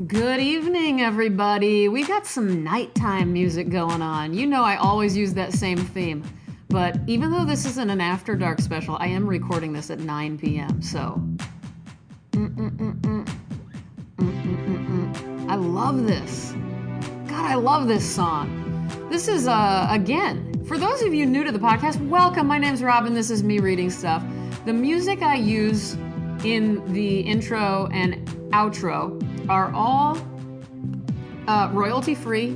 Good evening, everybody. We got some nighttime music going on. You know I always use that same theme. But even though this isn't an After Dark special, I am recording this at 9 p.m., so... I love this. God, I love this song. This is, again, for those of you new to the podcast, welcome. My name's Robyn. This is me reading stuff. The music I use in the intro and outro are all royalty-free.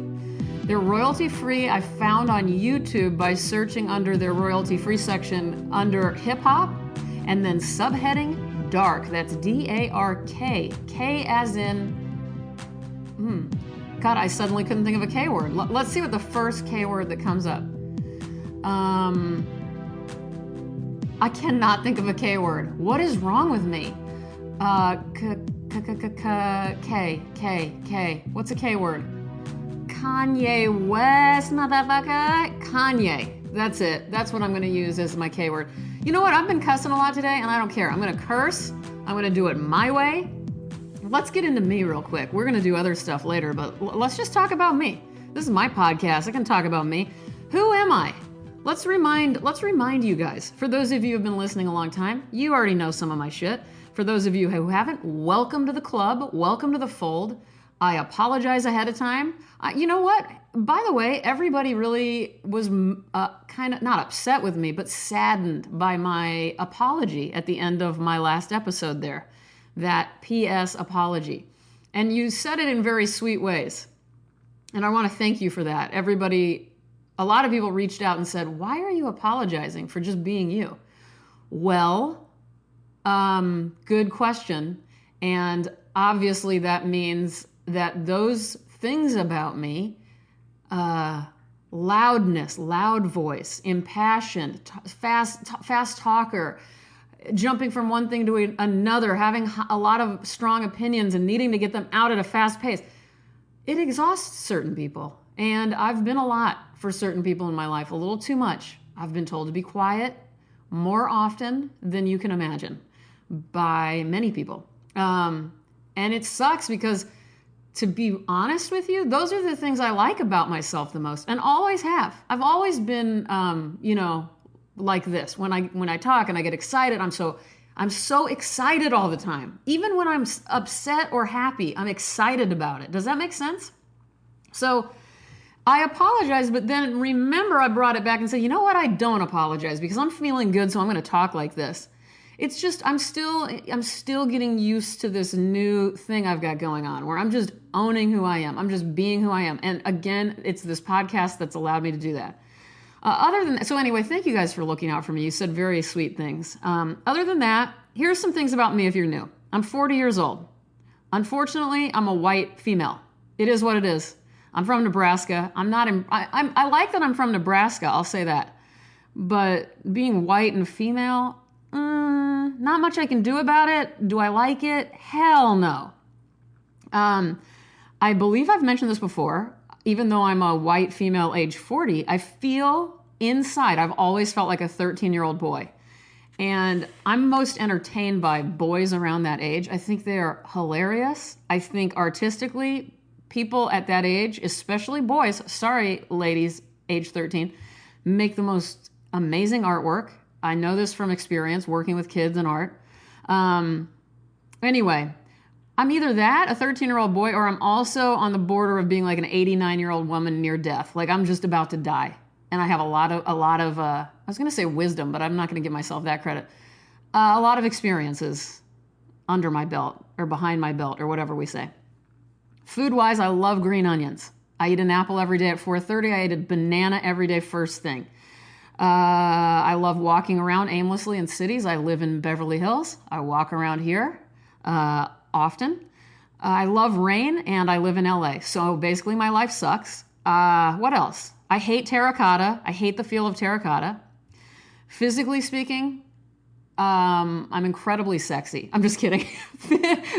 They're royalty-free. I found on YouTube by searching under their royalty-free section under hip-hop and then subheading dark. That's D-A-R-K. K as in... God, I suddenly couldn't think of a K word. Let's see what the first K word that comes up. I cannot think of a K word. What is wrong with me? K. What's a K word? Kanye West, motherfucker. Kanye. That's it. That's what I'm going to use as my K word. You know what? I've been cussing a lot today, and I don't care. I'm going to curse. I'm going to do it my way. Let's get into me real quick. We're going to do other stuff later, but let's just talk about me. This is my podcast. I can talk about me. Who am I? Let's remind you guys. For those of you who have been listening a long time, you already know some of my shit. For those of you who haven't, welcome to the club. Welcome to the fold. I apologize ahead of time. You know what? By the way, everybody really was kind of not upset with me, but saddened by my apology at the end of my last episode there. That P.S. apology. And you said it in very sweet ways. And I want to thank you for that. A lot of people reached out and said, why are you apologizing for just being you? Well, good question. And obviously that means that those things about me, loudness, loud voice, impassioned, fast talker, jumping from one thing to another, having a lot of strong opinions and needing to get them out at a fast pace, it exhausts certain people. And I've been a lot for certain people in my life, a little too much. I've been told to be quiet more often than you can imagine by many people. And it sucks because, to be honest with you, those are the things I like about myself the most and always have. I've always been, like this. When I talk and I get excited, I'm so excited all the time. Even when I'm upset or happy, I'm excited about it. Does that make sense? So I apologize, but then remember I brought it back and said, you know what? I don't apologize because I'm feeling good, so I'm going to talk like this. It's just I'm still getting used to this new thing I've got going on where I'm just owning who I am. I'm just being who I am. And again, it's this podcast that's allowed me to do that. Other than that, so anyway, thank you guys for looking out for me. You said very sweet things. Other than that, here's some things about me if you're new. I'm 40 years old. Unfortunately, I'm a white female. It is what it is. I'm from Nebraska. I like that I'm from Nebraska. I'll say that. But being white and female, not much I can do about it. Do I like it? Hell no. I believe I've mentioned this before. Even though I'm a white female age 40, I feel inside, I've always felt like a 13-year-old boy. And I'm most entertained by boys around that age. I think they are hilarious. I think artistically, people at that age, especially boys, sorry, ladies, age 13, make the most amazing artwork. I know this from experience working with kids and art. Anyway, I'm either that, a 13-year-old boy, or I'm also on the border of being like an 89-year-old woman near death. Like I'm just about to die. And I have a lot of I was going to say wisdom, but I'm not going to give myself that credit. A lot of experiences under my belt or behind my belt or whatever we say. Food-wise, I love green onions. I eat an apple every day at 4:30. I eat a banana every day first thing. I love walking around aimlessly in cities. I live in Beverly Hills. I walk around here often. I love rain, and I live in LA. So basically my life sucks. What else? I hate terracotta. I hate the feel of terracotta. Physically speaking, I'm incredibly sexy. I'm just kidding.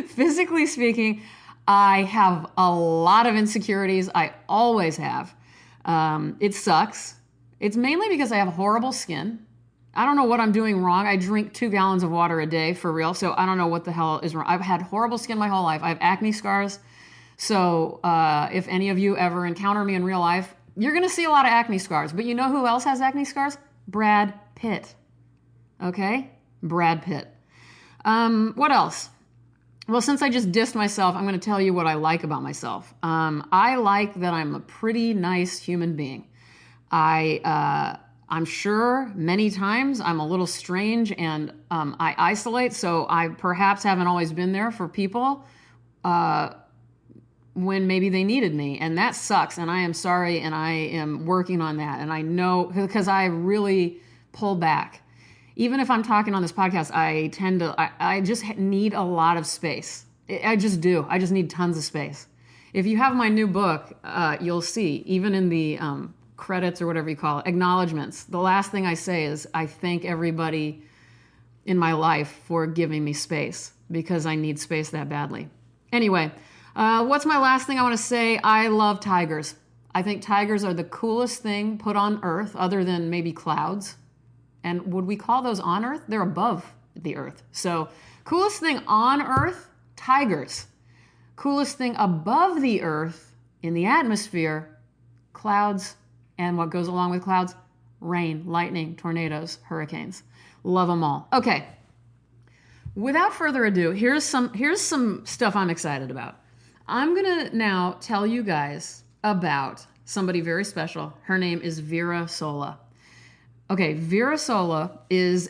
Physically speaking, I have a lot of insecurities. I always have. It sucks. It's mainly because I have horrible skin. I don't know what I'm doing wrong. I drink 2 gallons of water a day for real, so I don't know what the hell is wrong. I've had horrible skin my whole life. I have acne scars. So if any of you ever encounter me in real life, you're going to see a lot of acne scars. But you know who else has acne scars? Brad Pitt. Okay? Brad Pitt. What else? Well, since I just dissed myself, I'm going to tell you what I like about myself. I like that I'm a pretty nice human being. I'm sure many times I'm a little strange and I isolate, so I perhaps haven't always been there for people when maybe they needed me, and that sucks, and I am sorry, and I am working on that, and I know, because I really pull back. Even if I'm talking on this podcast, I just need a lot of space. I just do. I just need tons of space. If you have my new book, you'll see, even in the credits or whatever you call it, acknowledgments, the last thing I say is I thank everybody in my life for giving me space, because I need space that badly. Anyway, what's my last thing I want to say? I love tigers. I think tigers are the coolest thing put on Earth, other than maybe clouds. And would we call those on Earth? They're above the Earth. So coolest thing on Earth, tigers. Coolest thing above the Earth in the atmosphere, clouds. And what goes along with clouds? Rain, lightning, tornadoes, hurricanes. Love them all. Okay. Without further ado, here's some stuff I'm excited about. I'm going to now tell you guys about somebody very special. Her name is Vera Sola. Okay, Vera Sola that's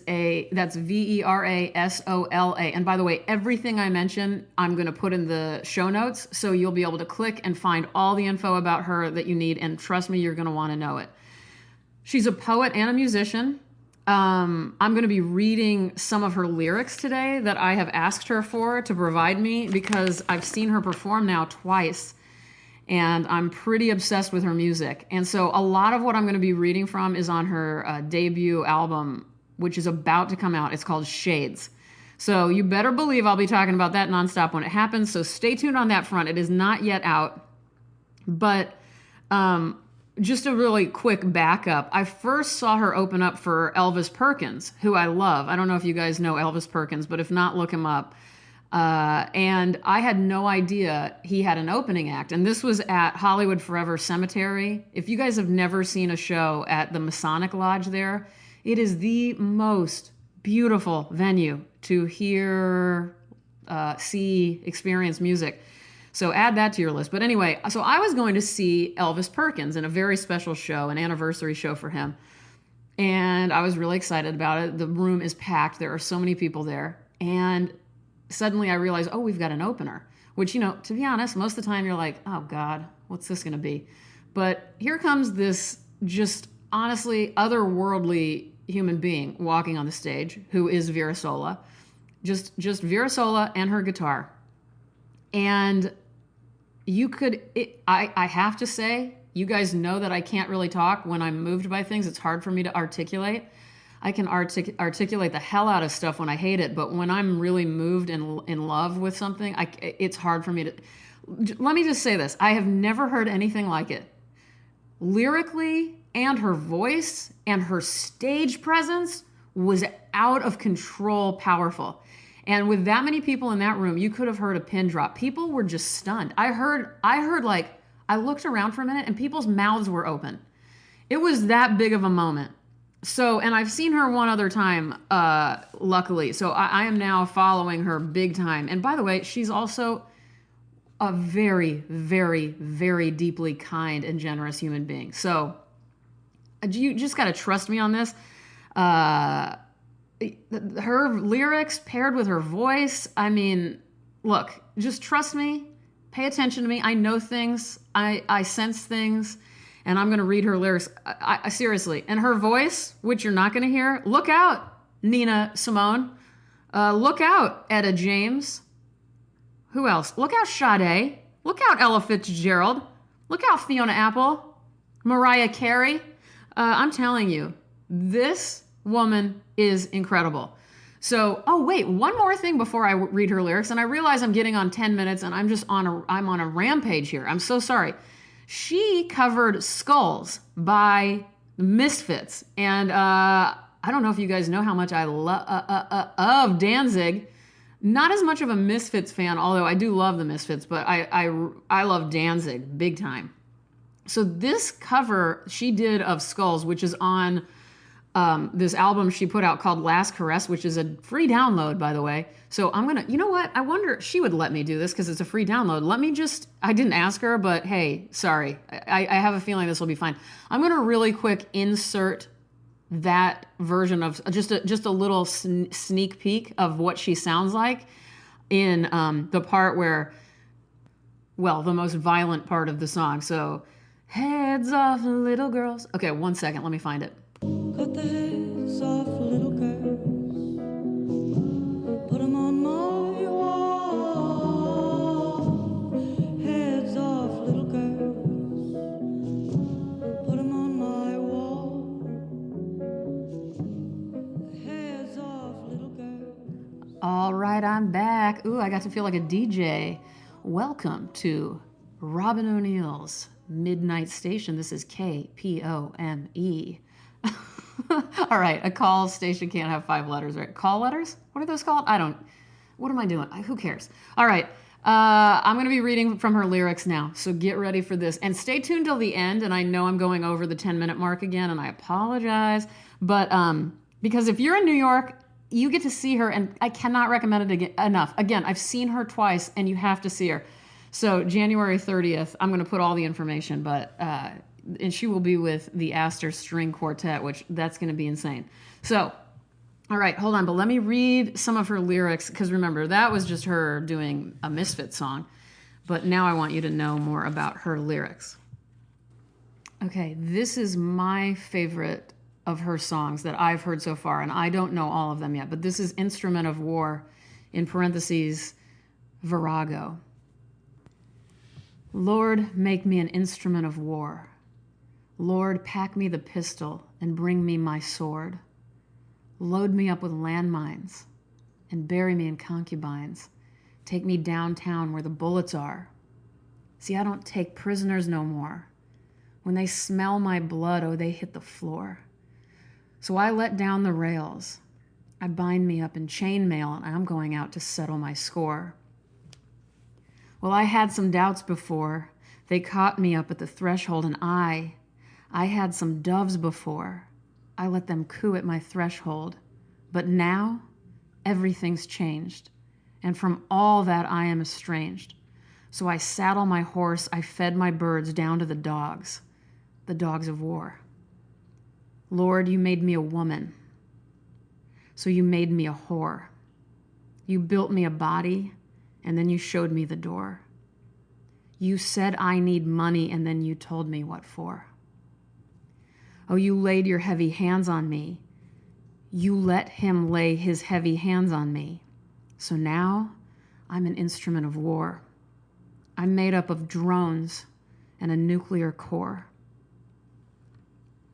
Verasola. And by the way, everything I mention, I'm going to put in the show notes, so you'll be able to click and find all the info about her that you need, and trust me, you're going to want to know it. She's a poet and a musician. I'm going to be reading some of her lyrics today that I have asked her to provide me, because I've seen her perform now twice, and I'm pretty obsessed with her music. And so a lot of what I'm going to be reading from is on her debut album, which is about to come out. It's called Shades. So you better believe I'll be talking about that nonstop when it happens. So stay tuned on that front. It is not yet out. But just a really quick backup. I first saw her open up for Elvis Perkins, who I love. I don't know if you guys know Elvis Perkins, but if not, look him up. And I had no idea he had an opening act. And this was at Hollywood Forever Cemetery. If you guys have never seen a show at the Masonic Lodge there, it is the most beautiful venue to hear, see, experience music. So add that to your list. But anyway, so I was going to see Elvis Perkins in a very special show, an anniversary show for him. And I was really excited about it. The room is packed. There are so many people there. And suddenly I realized, oh, we've got an opener, which, to be honest, most of the time you're like, oh God, what's this going to be? But here comes this just honestly otherworldly human being walking on the stage, who is Vera Sola, just Vera Sola and her guitar. And I have to say, you guys know that I can't really talk when I'm moved by things. It's hard for me to articulate. I can articulate the hell out of stuff when I hate it, but when I'm really moved and in love with something, it's hard for me to... Let me just say this. I have never heard anything like it. Lyrically, and her voice and her stage presence was out of control powerful. And with that many people in that room, you could have heard a pin drop. People were just stunned. I heard I looked around for a minute and people's mouths were open. It was that big of a moment. So, and I've seen her one other time, luckily. So I am now following her big time. And by the way, she's also a very, very, very deeply kind and generous human being. So you just got to trust me on this. Her lyrics paired with her voice. I mean, look, just trust me. Pay attention to me. I know things. I sense things. And I'm going to read her lyrics. I seriously. And her voice, which you're not going to hear. Look out, Nina Simone. Look out, Etta James. Who else? Look out, Sade. Look out, Ella Fitzgerald. Look out, Fiona Apple. Mariah Carey. I'm telling you, this woman is incredible. So, oh wait, one more thing before I read her lyrics. And I realize I'm getting on 10 minutes and I'm on a rampage here. I'm so sorry. She covered Skulls by Misfits. And I don't know if you guys know how much I love Danzig. Not as much of a Misfits fan, although I do love the Misfits, but I love Danzig big time. So this cover she did of Skulls, which is on this album she put out called Last Caress, which is a free download, by the way. So I'm going to, you know what? I wonder, she would let me do this because it's a free download. Let me just, I didn't ask her, but hey, sorry. I have a feeling this will be fine. I'm going to really quick insert that version of just a little sneak peek of what she sounds like in the part where, well, the most violent part of the song. So, heads off little girls. Okay, 1 second. Let me find it. Cut the heads off little girls, put them on my wall. Heads off little girls, put them on my wall. Heads off little girls. All right, I'm back. Ooh, I got to feel like a DJ. Welcome to Robyn O'Neill's Midnight Station. This is KPOME. All right, a call station can't have 5 letters, right? Call letters? What are those called? What am I doing? Who cares? All right, I'm going to be reading from her lyrics now, so get ready for this. And stay tuned till the end, and I know I'm going over the 10-minute mark again, and I apologize. But because if you're in New York, you get to see her, and I cannot recommend it enough. Again, I've seen her twice, and you have to see her. So January 30th, I'm going to put all the information, but... and she will be with the Aster String Quartet, which that's going to be insane. So, all right, hold on. But let me read some of her lyrics, because remember, that was just her doing a Misfit song. But now I want you to know more about her lyrics. Okay, this is my favorite of her songs that I've heard so far, and I don't know all of them yet, but this is Instrument of War, in parentheses, Virago. Lord, make me an instrument of war. Lord, pack me the pistol and bring me my sword. Load me up with landmines and bury me in concubines. Take me downtown where the bullets are. See, I don't take prisoners no more. When they smell my blood, oh, they hit the floor. So I let down the rails. I bind me up in chainmail and I'm going out to settle my score. Well, I had some doubts before. They caught me up at the threshold and I had some doves before. I let them coo at my threshold. But now, everything's changed. And from all that I am estranged. So I saddle my horse, I fed my birds down to the dogs of war. Lord, you made me a woman. So you made me a whore. You built me a body, and then you showed me the door. You said I need money, and then you told me what for. Oh, you laid your heavy hands on me. You let him lay his heavy hands on me. So now I'm an instrument of war. I'm made up of drones and a nuclear core.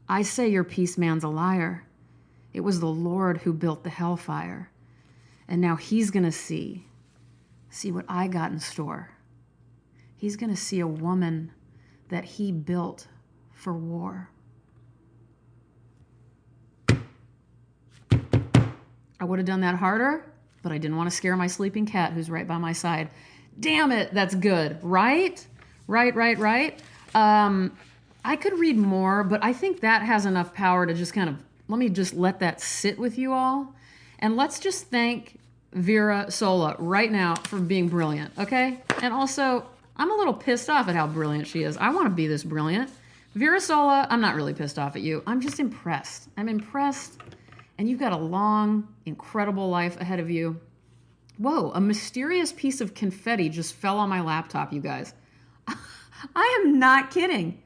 I say your peace man's a liar. It was the Lord who built the hellfire. And now he's going to see what I got in store. He's going to see a woman that he built for war. I would have done that harder, but I didn't want to scare my sleeping cat who's right by my side. Damn it, that's good, right? Right. I could read more, but I think that has enough power to just kind of, let me just let that sit with you all. And let's just thank Vera Sola right now for being brilliant, okay? And also, I'm a little pissed off at how brilliant she is. I want to be this brilliant. Vera Sola, I'm not really pissed off at you. I'm just impressed. I'm impressed. And you've got a long, incredible life ahead of you. Whoa, a mysterious piece of confetti just fell on my laptop, you guys. I am not kidding.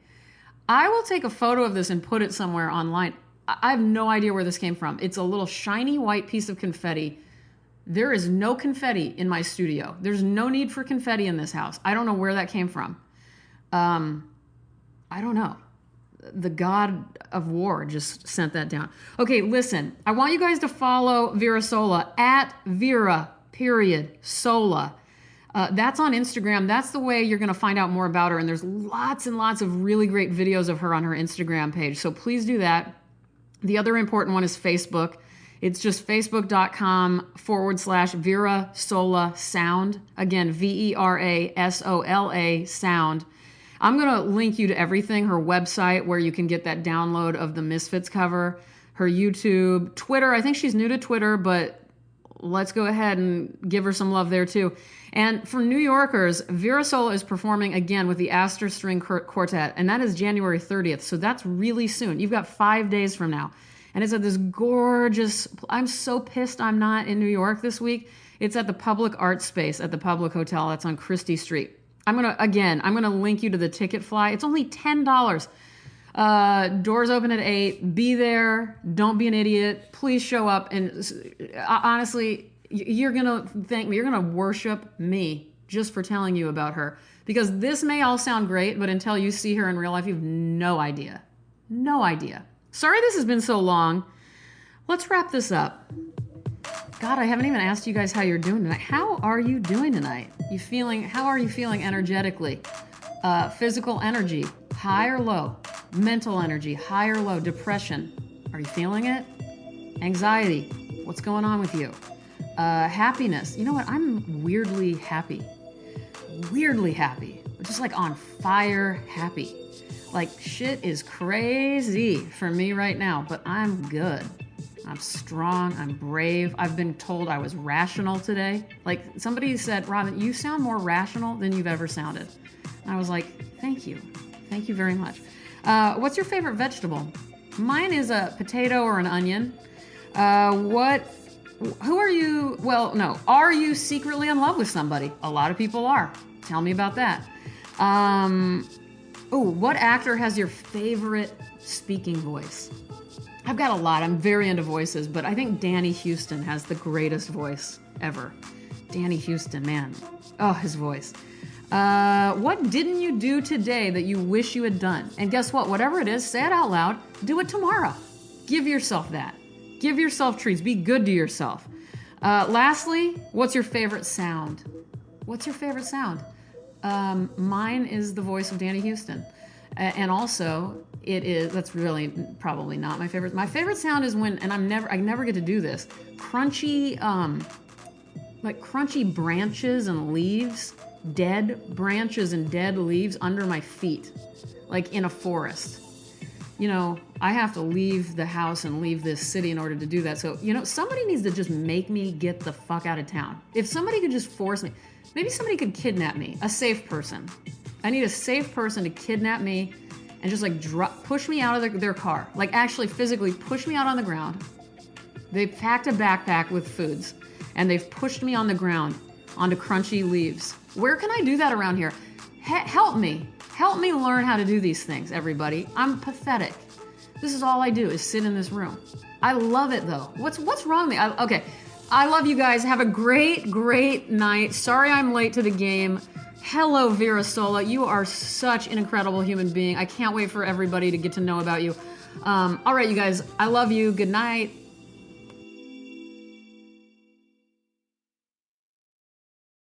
I will take a photo of this and put it somewhere online. I have no idea where this came from. It's a little shiny white piece of confetti. There is no confetti in my studio. There's no need for confetti in this house. I don't know where that came from. I don't know. The god of war just sent that down. Okay, listen. I want you guys to follow Vera Sola at Vera.Sola. That's on Instagram. That's the way you're going to find out more about her. And there's lots and lots of really great videos of her on her Instagram page. So please do that. The other important one is Facebook. It's just facebook.com/Vera Sola Sound. Again, VERASOLA Sound. I'm going to link you to everything, her website where you can get that download of the Misfits cover, her YouTube, Twitter. I think she's new to Twitter, but let's go ahead and give her some love there too. And for New Yorkers, Vera Sola is performing again with the Aster String Quartet, and that is January 30th, so that's really soon. You've got 5 days from now. And it's at this gorgeous, I'm so pissed I'm not in New York this week. It's at the Public Art Space at the Public Hotel. That's on Chrystie Street. I'm going to link you to the ticket fly. It's only $10. Doors open at 8. Be there. Don't be an idiot. Please show up. And honestly, you're going to thank me. You're going to worship me just for telling you about her. Because this may all sound great, but until you see her in real life, you have no idea. No idea. Sorry this has been so long. Let's wrap this up. God, I haven't even asked you guys how you're doing tonight. How are you doing tonight? How are you feeling energetically? Physical energy, high or low? Mental energy, high or low? Depression, are you feeling it? Anxiety, what's going on with you? Happiness, you know what? I'm weirdly happy. Just like on fire happy. Like shit is crazy for me right now, but I'm good. I'm strong, I'm brave. I've been told I was rational today. Like somebody said, Robyn, you sound more rational than you've ever sounded. And I was like, thank you. Thank you very much. What's your favorite vegetable? Mine is a potato or an onion. Who are you? Well, no. Are you secretly in love with somebody? A lot of people are. Tell me about that. What actor has your favorite speaking voice? I've got a lot. I'm very into voices, but I think Danny Houston has the greatest voice ever. Danny Houston, man. Oh, his voice. What didn't you do today that you wish you had done? And guess what? Whatever it is, say it out loud. Do it tomorrow. Give yourself that. Give yourself treats. Be good to yourself. Lastly, what's your favorite sound? What's your favorite sound? Mine is the voice of Danny Houston. And also, that's really probably not my favorite. My favorite sound is when, and I never get to do this, crunchy branches and leaves, dead branches and dead leaves under my feet, like in a forest. You know, I have to leave the house and leave this city in order to do that. So, somebody needs to just make me get the fuck out of town. If somebody could just force me, maybe somebody could kidnap me, a safe person. I need a safe person to kidnap me and just push me out of their car. Like actually physically push me out on the ground. They've packed a backpack with foods and they've pushed me on the ground onto crunchy leaves. Where can I do that around here? Help me. Help me learn how to do these things, everybody. I'm pathetic. This is all I do is sit in this room. I love it though. What's wrong with me? Okay. I love you guys. Have a great, great night. Sorry I'm late to the game. Hello, Vera Sola. You are such an incredible human being. I can't wait for everybody to get to know about you. All right, you guys. I love you. Good night.